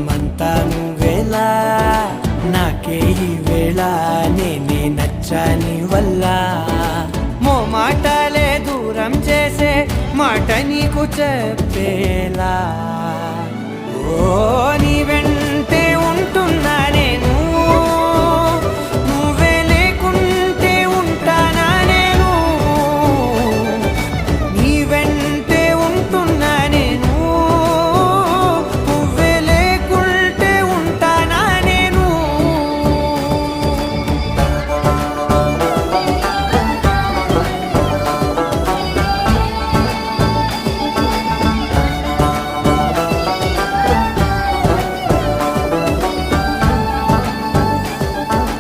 అంతా నువ్వేలా నాకే ఈ వేళ నేనే నచ్చాని వల్ల మాటలే దూరం చేసే మాట నీకు చెప్పేలా ఓ నీ వెన్న